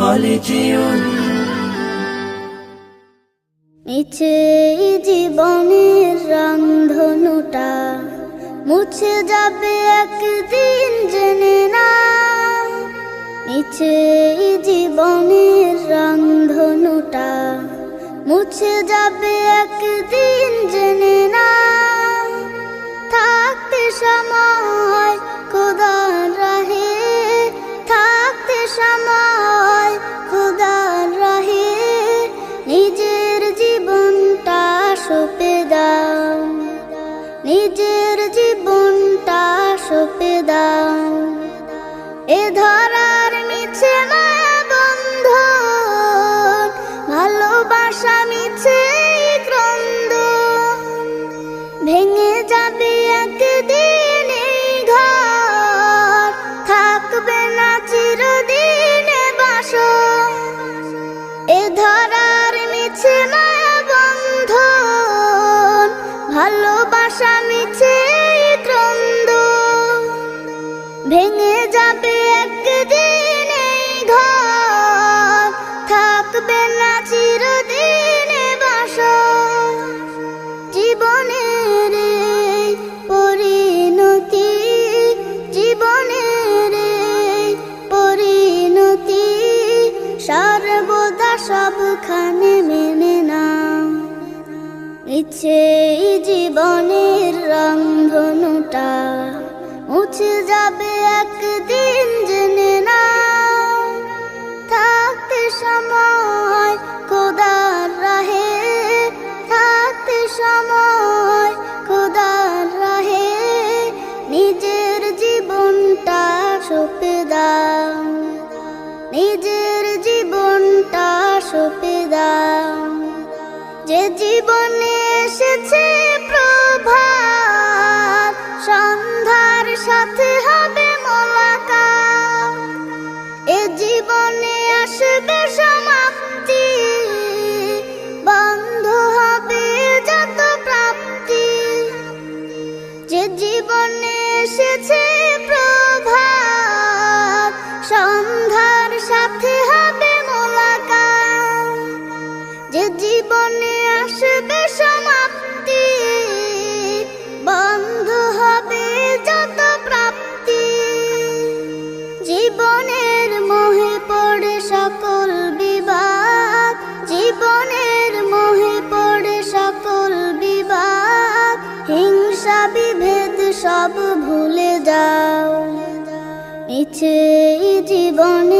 خالدون মিছে জীবনের রংধনুটা মুছে যাবে একদিন জেনে না। মিছে জীবনের রংধনুটা মুছে যাবে একদিন জেনে না। থাকতে সময় খোদার রাহে, থাকতে সময় খোদার রাহে নিজের জীবনটা সঁপে দাও, নিজের জীবনটা সঁপে দাও। এ ধরার মিছে মায়া বন্ধন, ভালোবাসা মিছে ক্রন্দন, ভেঙে যাবে একদিন এই ঘর, থাকবে না চিরদিনে বাসর। এ ধরার মিছে মায়া বন্ধন, ভালোবাসা মিছে ক্রন্দন, ভেঙে যাবে একদিন এই ঘর, থাকবে না চিরদিনে বাসর। জীবনের এই পরিণতি, জীবনের এই পরিণতি সর্বদা সবখানে মেনে নাও। মিছে জীবনের রংধনুটা মুছে যাবে একদিন জেনে নাও। থাকতে সময় খোদার রাহে, থাকতে সময় খোদার রাহে নিজের জীবনটা সঁপে দাও, নিজের জীবনটা সঁপে দাও। যে জীবনে এসেছে প্রভাত, সন্ধ্যার সাথে হবে মোলাকাত। এ জীবনে আসবে সমাপ্তি, বন্ধ হবে যত প্রাপ্তি। যে জীবনে এসেছে প্রভাত, সন্ধ্যার সাথে হবে মোলাকাত। যে জীবনে আসবে সমাপ্তি, বন্ধ হবে যত প্রাপ্তি। জীবনের মোহে পড়ে সকল বিবাদ, জীবনের মোহে পড়ে সকল বিবাদ। হিংসা বিভেদ সব ভুলে যাও। মিছে জীবনে